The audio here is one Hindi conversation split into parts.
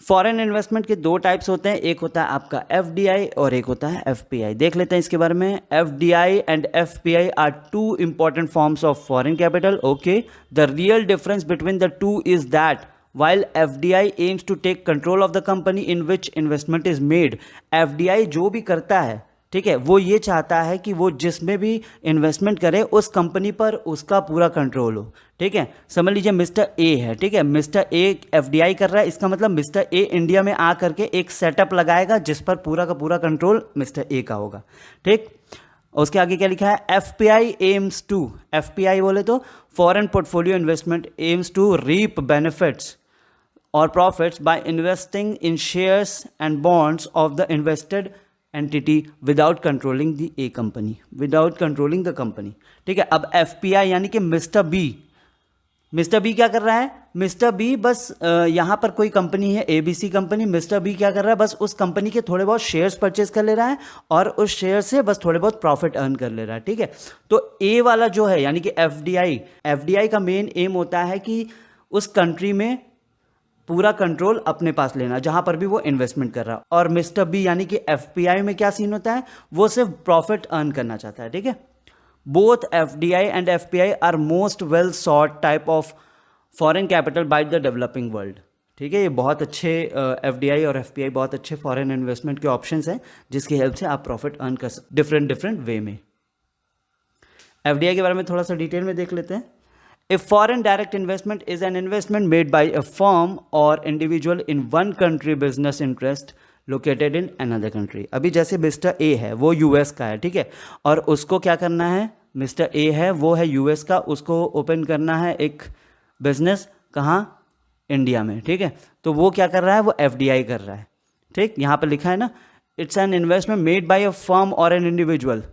फॉरेन इन्वेस्टमेंट के दो टाइप्स होते हैं, एक होता है आपका एफडीआई और एक होता है एफपीआई। देख लेते हैं इसके बारे में। FDI and FPI are two important forms of foreign capital. Okay, the real difference between the two is that while FDI aims to take control of the company in which investment is made, FDI जो भी करता है, ठीक है, वो ये चाहता है कि वो जिसमें भी इन्वेस्टमेंट करे उस कंपनी पर उसका पूरा कंट्रोल हो। ठीक है, समझ लीजिए मिस्टर ए है, ठीक है, मिस्टर ए एफडीआई कर रहा है, इसका मतलब मिस्टर ए इंडिया में आ करके एक सेटअप लगाएगा जिस पर पूरा का पूरा कंट्रोल मिस्टर ए का होगा। ठीक, उसके आगे क्या लिखा है, एफपीआई एम्स टू, एफपीआई बोले तो foreign portfolio investment aims to reap benefits or profits by investing in shares and bonds of the invested entity without controlling the A company, without controlling the company। ठीक है, अब FPI यानी कि मिस्टर बी क्या कर रहा है, मिस्टर बी बस यहाँ पर कोई कंपनी है ABC कंपनी, मिस्टर बी क्या कर रहा है, बस उस कंपनी के थोड़े बहुत शेयर्स परचेज कर ले रहा है और उस शेयर से बस थोड़े बहुत प्रॉफिट अर्न कर ले रहा है। ठीक है, तो ए वाला जो है यानी कि एफडीआई का मेन एम होता है कि उस कंट्री में पूरा कंट्रोल अपने पास लेना जहां पर भी वो इन्वेस्टमेंट कर रहा है। और मिस्टर बी यानी कि एफपीआई में क्या सीन होता है, वो सिर्फ प्रॉफिट अर्न करना चाहता है। ठीक है, both FDI and FPI are most well sought type of foreign capital by the developing world. ठीक है, ये बहुत अच्छे एफडीआई और एफपीआई बहुत अच्छे फॉरेन इन्वेस्टमेंट के ऑप्शंस हैं जिसकी हेल्प से आप प्रॉफिट अर्न कर सकते डिफरेंट वे में। एफडीआई के बारे में थोड़ा सा डिटेल में देख लेते हैं। A foreign direct investment is an investment made by a firm or individual in one country business interest located in another country। अभी जैसे मिस्टर ए है वो यूएस का है, ठीक है, और उसको क्या करना है, मिस्टर ए है वो है यूएस का, उसको ओपन करना है एक बिजनेस कहाँ, इंडिया में। ठीक है, तो वो क्या कर रहा है, वो एफडीआई कर रहा है। ठीक, यहाँ पर लिखा है ना, it's an investment made by a firm और an individual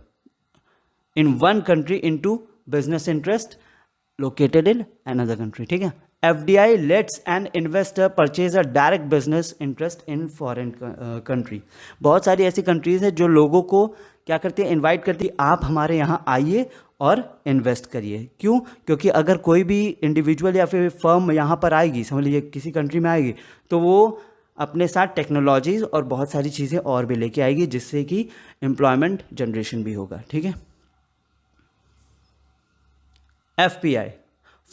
in one country into business interest located in another country। ठीक है, FDI lets an investor purchase a direct business interest in foreign country। बहुत सारी ऐसी कंट्रीज है जो लोगों को क्या करती है, इनवाइट करती है, आप हमारे यहाँ आइए और इन्वेस्ट करिए। क्यों, क्योंकि अगर कोई भी इंडिविजुअल या फिर फर्म यहाँ पर आएगी, समझ लीजिए किसी कंट्री में आएगी, तो वो अपने साथ टेक्नोलॉजीज और बहुत सारी चीज़ें और भी लेके आएगी जिससे कि एम्प्लॉयमेंट जनरेशन भी होगा। ठीक है, FPI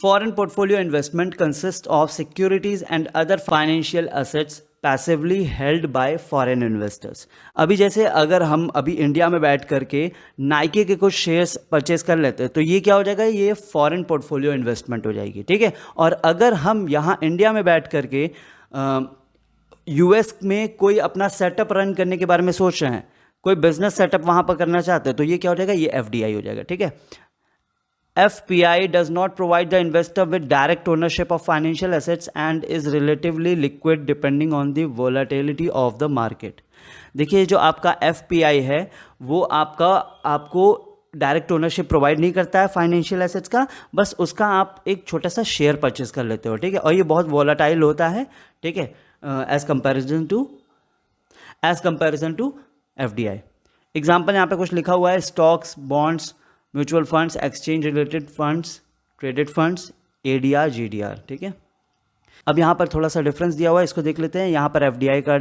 Foreign Portfolio Investment consists of securities and other financial assets passively held by foreign investors। अभी जैसे अगर हम अभी इंडिया में बैठ करके नाइके के कुछ शेयर्स परचेस कर लेते हैं तो ये क्या हो जाएगा, ये फॉरेन पोर्टफोलियो इन्वेस्टमेंट हो जाएगी। ठीक है, और अगर हम यहाँ इंडिया में बैठ करके यूएस में कोई अपना सेटअप रन करने के बारे में सोच रहे हैं, कोई बिजनेस सेटअप वहाँ पर करना चाहते हैं, तो ये क्या हो जाएगा, ये एफडीआई हो जाएगा। ठीक है, FPI does not provide the investor with direct ownership of financial assets and is relatively liquid depending on the volatility of the market। देखिए जो आपका FPI है वो आपको डायरेक्ट ओनरशिप प्रोवाइड नहीं करता है फाइनेंशियल एसेट्स का, बस उसका आप एक छोटा सा शेयर परचेज कर लेते हो। ठीक है, और ये बहुत वॉलेटाइल होता है। ठीक है, as comparison to FDI। Example यहाँ पे कुछ लिखा हुआ है, stocks, bonds, mutual funds, exchange related funds, traded funds, ADR, GDR। ठीक है, अब यहाँ पर थोड़ा सा डिफरेंस दिया हुआ है, इसको देख लेते हैं। यहाँ पर FDI का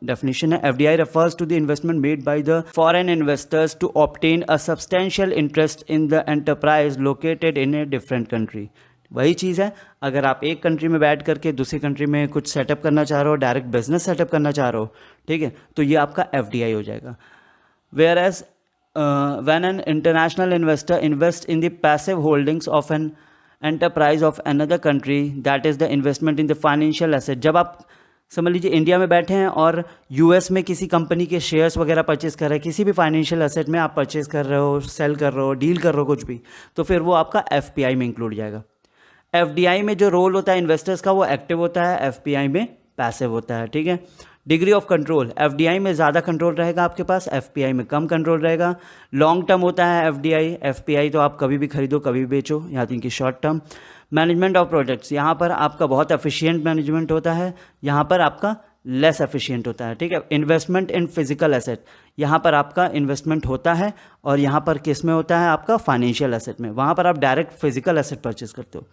डेफिनेशन है, FDI refers to the investment made by the foreign investors to obtain a substantial interest in the enterprise located in a different country. वही चीज़ है, अगर आप एक कंट्री में बैठ करके दूसरी कंट्री में कुछ सेटअप करना चाह रहे हो, डायरेक्ट बिजनेस सेटअप करना चाह रहे हो, ठीक है, तो ये आपका FDI हो जाएगा। Whereas when an international investor invests in the passive holdings of an enterprise of another country, that is the investment in the financial asset। जब आप समझ लीजिए इंडिया में बैठे हैं और यूएस में किसी कंपनी के शेयर्स वगैरह परचेज कर रहे हैं, किसी भी फाइनेंशियल एसेट में आप परचेज कर रहे हो, सेल कर रहे हो, डील कर रहे हो कुछ भी, तो फिर वो आपका FPI में इंक्लूड जाएगा। FDI में जो रोल होता है इन्वेस्टर्स का वो एक्टिव होता है, FPI में पैसिव होता है। ठीक है, डिग्री ऑफ कंट्रोल, FDI में ज़्यादा कंट्रोल रहेगा आपके पास, FPI में कम कंट्रोल रहेगा। लॉन्ग टर्म होता है FDI, FPI तो आप कभी भी खरीदो कभी भी बेचो, यहाँ तो इनकी short term. Management of projects, यहाँ पर आपका बहुत एफिशिएंट मैनेजमेंट होता है, यहाँ पर आपका लेस एफिशिएंट होता है। ठीक है, इन्वेस्टमेंट इन फिजिकल एसेट, यहाँ पर आपका इन्वेस्टमेंट होता है और यहाँ पर किस में होता है आपका फाइनेंशियल एसेट में, वहाँ पर आप डायरेक्ट फिजिकल एसेट परचेज करते हो।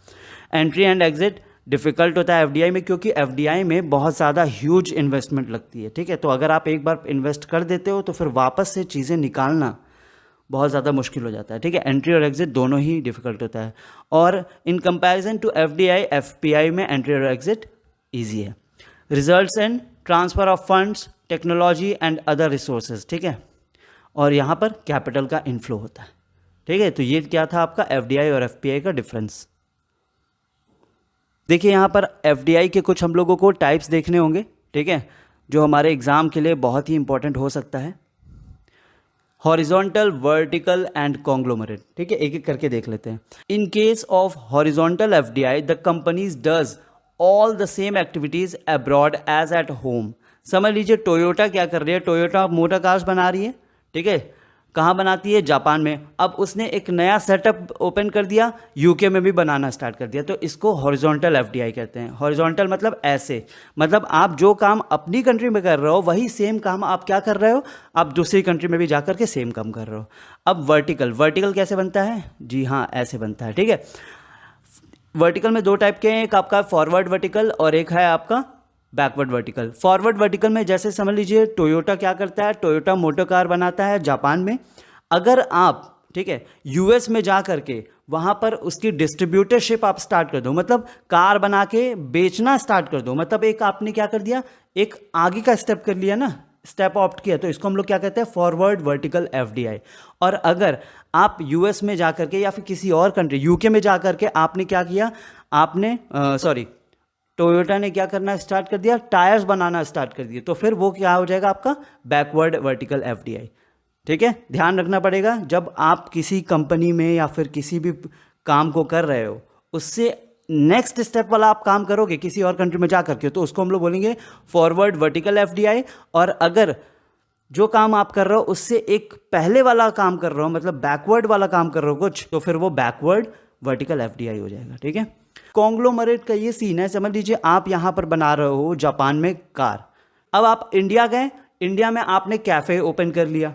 एंट्री एंड एग्जिट, डिफ़िकल्ट होता है एफडीआई में, क्योंकि एफडीआई में बहुत ज़्यादा ह्यूज इन्वेस्टमेंट लगती है, ठीक है। तो अगर आप एक बार इन्वेस्ट कर देते हो तो फिर वापस से चीज़ें निकालना बहुत ज़्यादा मुश्किल हो जाता है, ठीक है। एंट्री और एग्जिट दोनों ही डिफ़िकल्ट होता है, और in comparison to FDI, FPI में एंट्री और एग्जिट ईजी है। Results and transfer of funds, technology and other resources, ठीक है। और यहाँ पर कैपिटल का इनफ्लो होता है, ठीक है। तो ये क्या था आपका एफडीआई और एफपीआई का डिफरेंस। देखिए यहाँ पर एफडीआई के कुछ हम लोगों को टाइप्स देखने होंगे, ठीक है, जो हमारे एग्जाम के लिए बहुत ही इंपॉर्टेंट हो सकता है। हॉरिजॉन्टल, वर्टिकल एंड कॉन्ग्लोमरेट, ठीक है, एक एक करके देख लेते हैं। In case of horizontal FDI, the companies does all the same activities abroad as at home. समझ लीजिए टोयोटा क्या कर रही है, टोयोटा मोटर कार्स बना रही है, ठीक है। कहाँ बनाती है? जापान में। अब उसने एक नया सेटअप ओपन कर दिया, यूके में भी बनाना स्टार्ट कर दिया, तो इसको हॉरिजॉन्टल एफडीआई कहते हैं। हॉरिजॉन्टल मतलब ऐसे, मतलब आप जो काम अपनी कंट्री में कर रहे हो वही सेम काम आप क्या कर रहे हो, आप दूसरी कंट्री में भी जाकर के सेम काम कर रहे हो। अब वर्टिकल, वर्टिकल कैसे बनता है? जी हाँ, ऐसे बनता है, ठीक है। वर्टिकल में दो टाइप के हैं, एक आपका फॉरवर्ड वर्टिकल और एक है आपका बैकवर्ड वर्टिकल। फॉरवर्ड वर्टिकल में जैसे समझ लीजिए टोयोटा क्या करता है, टोयोटा मोटर कार बनाता है जापान में। अगर आप, ठीक है, यूएस में जा करके वहाँ पर उसकी डिस्ट्रीब्यूटरशिप आप स्टार्ट कर दो, मतलब कार बना के बेचना स्टार्ट कर दो, मतलब एक आपने क्या कर दिया, एक आगे का स्टेप कर लिया ना, स्टेप ऑप्ट किया, तो इसको हम लोग क्या कहते हैं? Forward vertical FDI. और अगर आप यूएस में जा करके या फिर किसी और कंट्री, यूके में जा करके आपने क्या किया, आपने टोयोटा ने क्या करना स्टार्ट कर दिया, टायर्स बनाना स्टार्ट कर दिए, तो फिर वो क्या हो जाएगा आपका बैकवर्ड वर्टिकल एफडीआई, ठीक है। ध्यान रखना पड़ेगा, जब आप किसी कंपनी में या फिर किसी भी काम को कर रहे हो, उससे नेक्स्ट स्टेप वाला आप काम करोगे किसी और कंट्री में जा करके, तो उसको हम लोग बोलेंगे फॉरवर्ड वर्टिकल एफडीआई। और अगर जो काम आप कर रहे हो उससे एक पहले वाला काम कर रहे हो, मतलब बैकवर्ड वाला काम कर रहे हो कुछ, तो फिर वो बैकवर्ड वर्टिकल एफडीआई हो जाएगा, ठीक है। कॉन्ग्लोमरेट का ये सीन है, समझ लीजिए आप यहाँ पर बना रहे हो जापान में कार, अब आप इंडिया गए, इंडिया में आपने कैफ़े ओपन कर लिया,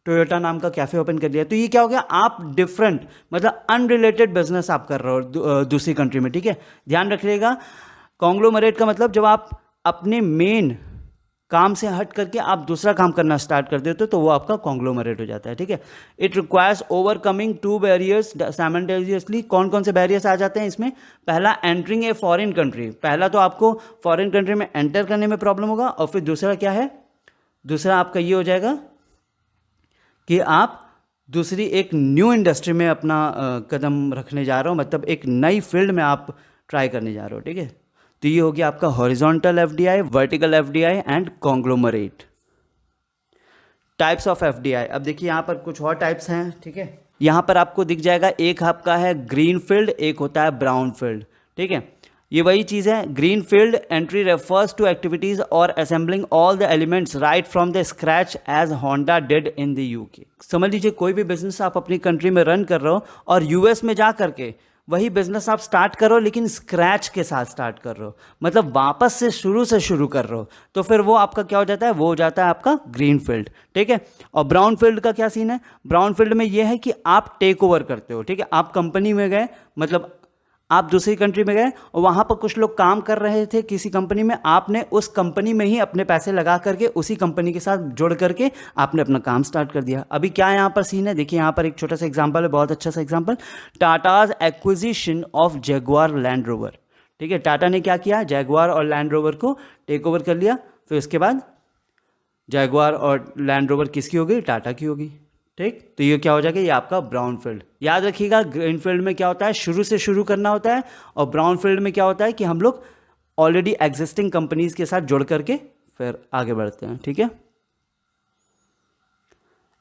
टोयोटा नाम का कैफ़े ओपन कर लिया, तो ये क्या हो गया, आप डिफरेंट मतलब अनरिलेटेड बिजनेस आप कर रहे हो दूसरी कंट्री में, ठीक है। ध्यान रखिएगा, कॉन्ग्लोमरेट का मतलब जब आप अपने मेन काम से हट करके आप दूसरा काम करना स्टार्ट कर देते हो तो वो आपका कॉन्ग्लोमरेट हो जाता है, ठीक है। It requires overcoming two barriers simultaneously. कौन कौन से बैरियर्स आ जाते हैं इसमें? पहला, एंटरिंग ए फॉरेन कंट्री, पहला तो आपको फॉरेन कंट्री में एंटर करने में प्रॉब्लम होगा, और फिर दूसरा क्या है, दूसरा आपका ये हो जाएगा कि आप दूसरी एक न्यू इंडस्ट्री में अपना कदम रखने जा रहे हो, मतलब एक नई फील्ड में आप ट्राई करने जा रहे हो, ठीक है। तो ये हो गया आपका horizontal FDI, vertical FDI and conglomerate. Types of FDI, अब देखिए यहाँ पर कुछ और टाइप्स हैं, ठीक है। यहाँ पर आपको दिख जाएगा, एक आपका है ग्रीन फील्ड, एक होता है ब्राउन फील्ड, ठीक है। ये वही चीज़ है, green field entry refers to activities और assembling all the elements right from the scratch as Honda did in the UK. समझ लीजिए कोई भी बिजनेस आप अपनी कंट्री में रन कर रहे हो और यूएस में जा करके वही बिजनेस आप स्टार्ट करो, लेकिन स्क्रैच के साथ स्टार्ट कर रहे हो, मतलब वापस से शुरू कर रहे हो, तो फिर वो आपका क्या हो जाता है, वो हो जाता है आपका ग्रीन फील्ड, ठीक है। और ब्राउन फील्ड का क्या सीन है? ब्राउन फील्ड में ये है कि आप टेक ओवर करते हो, ठीक है। आप कंपनी में गए, मतलब आप दूसरी कंट्री में गए और वहाँ पर कुछ लोग काम कर रहे थे किसी कंपनी में, आपने उस कंपनी में ही अपने पैसे लगा करके उसी कंपनी के साथ जुड़ करके आपने अपना काम स्टार्ट कर दिया। अभी क्या यहाँ पर सीन है, देखिए यहाँ पर एक छोटा सा एग्जांपल है, बहुत अच्छा सा example, Tatas acquisition of Jaguar land rover, ठीक है। टाटा ने क्या किया, जैगुआर और लैंड रोवर को टेक ओवर कर लिया, फिर उसके बाद जैगुआर और लैंड रोवर किसकी होगी, टाटा की होगी, ठीक। तो ये क्या हो जाएगा, ये आपका ब्राउन फील्ड। याद रखिएगा, ग्रीन फील्ड में क्या होता है, शुरू से शुरू करना होता है, और ब्राउन फील्ड में क्या होता है कि हम लोग ऑलरेडी एग्जिस्टिंग कंपनीज के साथ जुड़ करके फिर आगे बढ़ते हैं, ठीक है।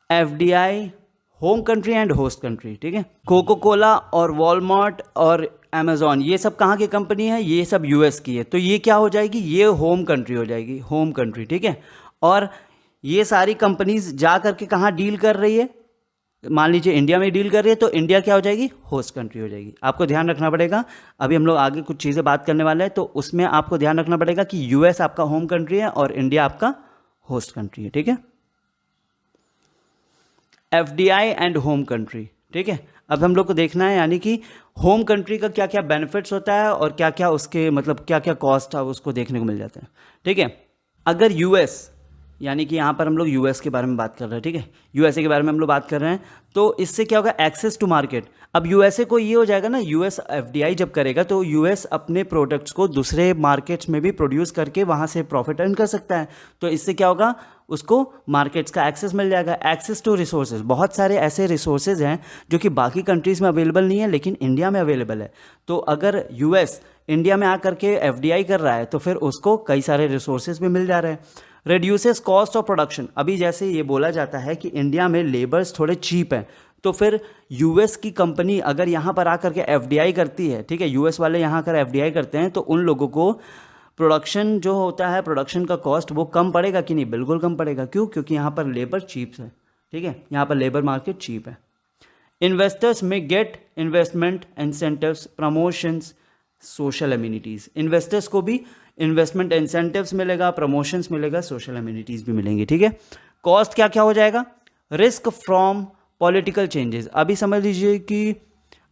FDI, home country and host country, ठीक है। कोको कोला और वॉलमार्ट और अमेजॉन, ये सब कहाँ की कंपनी है, ये सब यूएस की है, तो ये क्या हो जाएगी, ये होम कंट्री हो जाएगी, होम कंट्री, ठीक है। और ये सारी कंपनीज जा करके कहाँ डील कर रही है, मान लीजिए इंडिया में डील कर रही है, तो इंडिया क्या हो जाएगी, होस्ट कंट्री हो जाएगी। आपको ध्यान रखना पड़ेगा, अभी हम लोग आगे कुछ चीज़ें बात करने वाले हैं, तो उसमें आपको ध्यान रखना पड़ेगा कि यूएस आपका होम कंट्री है और इंडिया आपका होस्ट कंट्री है, ठीक है। एफडीआई एंड होम कंट्री, ठीक है, अब हम लोग को देखना है यानी कि होम कंट्री का क्या क्या बेनिफिट्स होता है और क्या क्या उसके मतलब क्या क्या कॉस्ट है उसको देखने को मिल जाता है। ठीक है, अगर यूएस यानी कि यहाँ पर हम लोग यूएस के बारे में बात कर रहे हैं, ठीक है, यूएसए के बारे में हम लोग बात कर रहे हैं, तो इससे क्या होगा, एक्सेस टू मार्केट। अब यूएसए को ये हो जाएगा ना, यूएस एफडीआई जब करेगा तो यूएस अपने प्रोडक्ट्स को दूसरे मार्केट्स में भी प्रोड्यूस करके वहाँ से प्रॉफिट अर्न कर सकता है। तो इससे क्या होगा, उसको मार्केट्स का एक्सेस मिल जाएगा। एक्सेस टू रिसोर्सेज, बहुत सारे ऐसे रिसोर्सेज हैं जो कि बाकी कंट्रीज़ में अवेलेबल नहीं है लेकिन इंडिया में अवेलेबल है। तो अगर यूएस इंडिया में आकर के एफडीआई कर रहा है तो फिर उसको कई सारे रिसोर्सेज भी मिल जा रहे हैं। रिड्यूसेस कॉस्ट ऑफ प्रोडक्शन, अभी जैसे ये बोला जाता है कि इंडिया में लेबर्स थोड़े चीप हैं, तो फिर यूएस की कंपनी अगर यहाँ पर आकर के एफडीआई करती है, ठीक है, यूएस वाले यहाँ कर एफडीआई करते हैं, तो उन लोगों को प्रोडक्शन जो होता है, प्रोडक्शन का कॉस्ट वो कम पड़ेगा कि नहीं, बिल्कुल कम पड़ेगा। क्यों? क्योंकि यहाँ पर लेबर चीप है, ठीक है, यहाँ पर लेबर मार्केट चीप है। इन्वेस्टर्स में get investment incentives, promotions, social amenities, investors को भी इन्वेस्टमेंट इंसेंटिव्स मिलेगा, प्रमोशंस मिलेगा, सोशल एमिनिटीज़ भी मिलेंगी। ठीक है, कॉस्ट क्या क्या हो जाएगा, रिस्क फ्रॉम पॉलिटिकल चेंजेस। अभी समझ लीजिए कि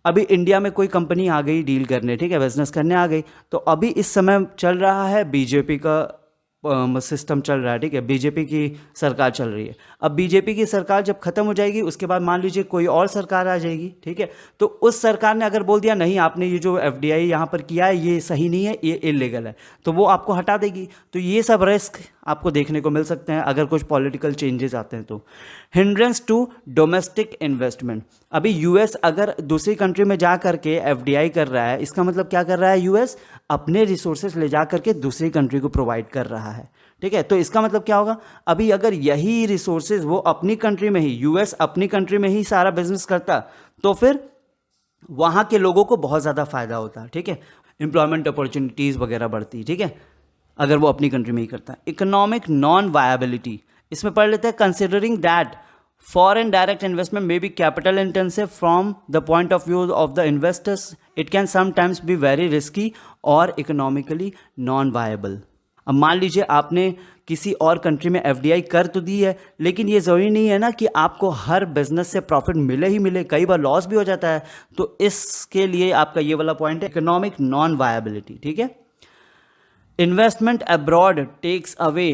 अभी इंडिया में कोई कंपनी आ गई डील करने, ठीक है, बिजनेस करने आ गई, तो अभी इस समय चल रहा है बीजेपी का सिस्टम चल रहा है, ठीक है, बीजेपी की सरकार चल रही है। अब बीजेपी की सरकार जब खत्म हो जाएगी उसके बाद मान लीजिए कोई और सरकार आ जाएगी, ठीक है, तो उस सरकार ने अगर बोल दिया नहीं आपने ये जो एफडीआई यहाँ पर किया है ये सही नहीं है, ये इलीगल है, तो वो आपको हटा देगी। तो ये सब रिस्क आपको देखने को मिल सकते हैं अगर कुछ पॉलिटिकल चेंजेस आते हैं तो। हिंड्रेंस टू डोमेस्टिक इन्वेस्टमेंट, अभी यूएस अगर दूसरी कंट्री में जा करके एफडीआई कर रहा है, इसका मतलब क्या कर रहा है, यूएस अपने रिसोर्सेज ले जा करके दूसरी कंट्री को प्रोवाइड कर रहा है। ठीक है, तो इसका मतलब क्या होगा, अभी अगर यही रिसोर्सेज वो अपनी कंट्री में ही, यूएस अपनी कंट्री में ही सारा बिजनेस करता तो फिर वहाँ के लोगों को बहुत ज़्यादा फायदा होता है। ठीक है, एम्प्लॉयमेंट अपॉर्चुनिटीज़ वगैरह बढ़ती, ठीक है, अगर वो अपनी कंट्री में ही करता है। इकोनॉमिक नॉन वायबिलिटी, इसमें पढ़ लेते हैं, considering that foreign direct investment may be capital intensive from the point of view of the investors, it can sometimes be very risky or economically non viable। अब मान लीजिए आपने किसी और कंट्री में एफडीआई कर तो दी है, लेकिन ये ज़रूरी नहीं है ना कि आपको हर बिजनेस से प्रॉफिट मिले ही मिले, कई बार लॉस भी हो जाता है। तो इसके लिए आपका ये वाला पॉइंट है, इकोनॉमिक नॉन वायबिलिटी। ठीक है, investment abroad takes away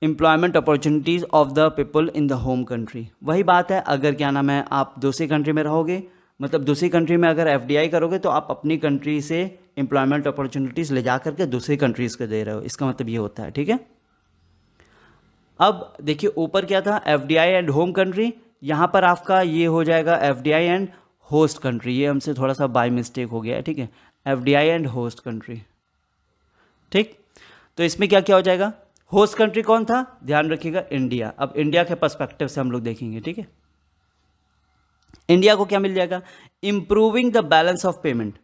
employment opportunities of the people in the home country. वही बात है, अगर क्या नाम है आप दूसरी कंट्री में रहोगे, मतलब दूसरी कंट्री में अगर एफडीआई करोगे तो आप अपनी कंट्री से एम्प्लॉयमेंट अपॉर्चुनिटीज़ ले जा करके दूसरी कंट्रीज़ को दे रहे हो, इसका मतलब ये होता है। ठीक है, अब देखिए ऊपर क्या था, एफडीआई एंड होम कंट्री, यहाँ पर आपका ये हो जाएगा एफडीआई एंड होस्ट कंट्री, ये हमसे थोड़ा सा बाय मिस्टेक हो गया है। ठीक है, एफडीआई एंड होस्ट कंट्री। ठीक, तो इसमें क्या क्या हो जाएगा, होस्ट कंट्री कौन था, ध्यान रखिएगा इंडिया। अब इंडिया के पर्सपेक्टिव से हम लोग देखेंगे। ठीक है, इंडिया को क्या मिल जाएगा, improving the balance of payment.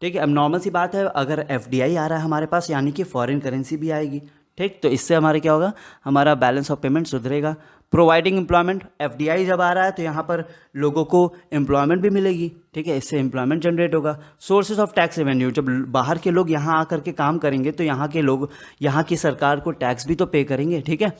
ठीक है, अब नॉर्मल सी बात है, अगर एफडीआई आ रहा है हमारे पास यानी कि फॉरेन करेंसी भी आएगी। ठीक, तो इससे हमारे क्या होगा, हमारा बैलेंस ऑफ पेमेंट सुधरेगा। प्रोवाइडिंग एम्प्लॉयमेंट, एफडीआई जब आ रहा है तो यहाँ पर लोगों को एम्प्लॉयमेंट भी मिलेगी। ठीक है, इससे एम्प्लॉयमेंट जनरेट होगा। सोर्सेज ऑफ टैक्स रेवेन्यू, जब बाहर के लोग यहाँ आकर के काम करेंगे तो यहाँ के लोग यहाँ की सरकार को टैक्स भी तो पे करेंगे। ठीक है,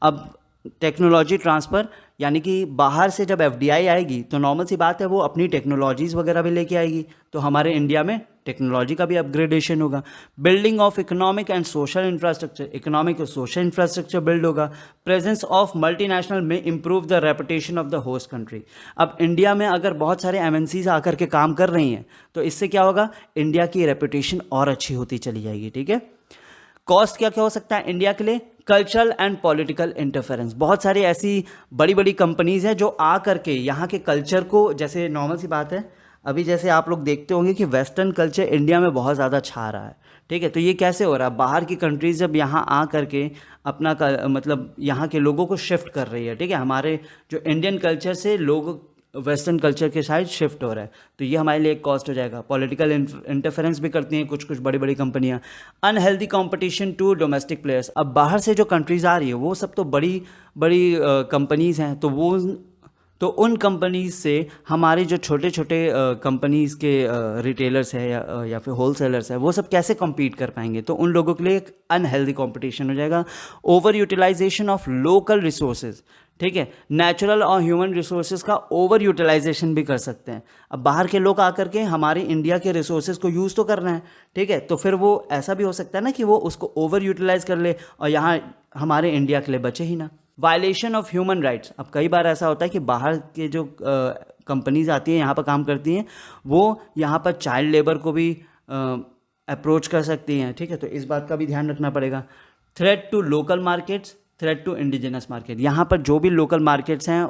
अब टेक्नोलॉजी ट्रांसफ़र, यानी कि बाहर से जब एफडीआई आएगी तो नॉर्मल सी बात है वो अपनी टेक्नोलॉजीज़ वगैरह भी लेके आएगी, तो हमारे इंडिया में टेक्नोलॉजी का भी अपग्रेडेशन होगा। Building of economic and social infrastructure, economic और सोशल इंफ्रास्ट्रक्चर बिल्ड होगा। प्रेजेंस ऑफ मल्टीनेशनल में improve the reputation of the host country. अब इंडिया में अगर बहुत सारे एमएनसीज आकर के काम कर रही हैं तो इससे क्या होगा, इंडिया की रेपुटेशन और अच्छी होती चली जाएगी। ठीक है, कॉस्ट क्या क्या हो सकता है इंडिया के लिए, कल्चरल एंड पॉलिटिकल इंटरफेरेंस। बहुत सारी ऐसी बड़ी बड़ी कंपनीज हैं जो आ करके यहाँ के कल्चर को, जैसे नॉर्मल सी बात है अभी जैसे आप लोग देखते होंगे कि वेस्टर्न कल्चर इंडिया में बहुत ज़्यादा छा रहा है। ठीक है, तो ये कैसे हो रहा है, बाहर की कंट्रीज जब यहाँ आ करके अपना मतलब यहाँ के लोगों को शिफ्ट कर रही है। ठीक है, हमारे जो इंडियन कल्चर से लोग वेस्टर्न कल्चर के साइड शिफ्ट हो रहा है, तो ये हमारे लिए एक कॉस्ट हो जाएगा। पॉलिटिकल इंटरफेरेंस भी करती हैं कुछ कुछ बड़ी बड़ी कंपनियां। Unhealthy competition to domestic players, अब बाहर से जो कंट्रीज़ आ रही है वो सब तो बड़ी बड़ी कंपनीज़ हैं, तो उन कंपनीज़ से हमारे जो छोटे छोटे कंपनीज़ के रिटेलर्स है या फिर होलसेलर्स है वो सब कैसे कम्पीट कर पाएंगे, तो उन लोगों के लिए एक अनहेल्दी कंपटीशन हो जाएगा। Over utilisation of local resources, ठीक है। नेचुरल और ह्यूमन रिसोर्सेज का ओवर यूटिलाइजेशन भी कर सकते हैं। अब बाहर के लोग आकर के हमारे इंडिया के रिसोर्सेज को यूज़ तो कर रहे हैं, ठीक है, तो फिर वो ऐसा भी हो सकता है ना कि वो उसको ओवर यूटिलाइज कर ले और यहाँ हमारे इंडिया के लिए बचे ही ना। वायलेशन ऑफ ह्यूमन राइट्स, अब कई बार ऐसा होता है कि बाहर के जो कंपनीज आती हैं यहाँ पर काम करती हैं, वो यहाँ पर चाइल्ड लेबर को भी अप्रोच कर सकती हैं, ठीक है, तो इस बात का भी ध्यान रखना पड़ेगा। Threat to local markets, threat to indigenous market, यहाँ पर जो भी लोकल मार्केट्स हैं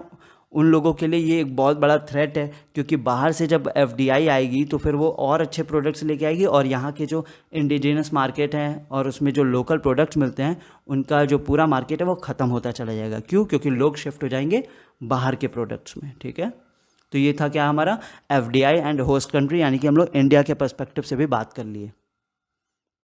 उन लोगों के लिए ये एक बहुत बड़ा थ्रेट है, क्योंकि बाहर से जब FDI आएगी तो फिर वो और अच्छे प्रोडक्ट्स लेके आएगी और यहाँ के जो इंडिजिनस मार्केट हैं और उसमें जो लोकल प्रोडक्ट्स मिलते हैं उनका जो पूरा मार्केट है वो ख़त्म होता चला जाएगा। क्यों? क्योंकि लोग शिफ्ट हो जाएंगे बाहर के प्रोडक्ट्स में, ठीक है। तो ये था क्या हमारा FDI एंड होस्ट कंट्री, यानी कि हम लोग इंडिया के पर्सपेक्टिव से भी बात कर लिए।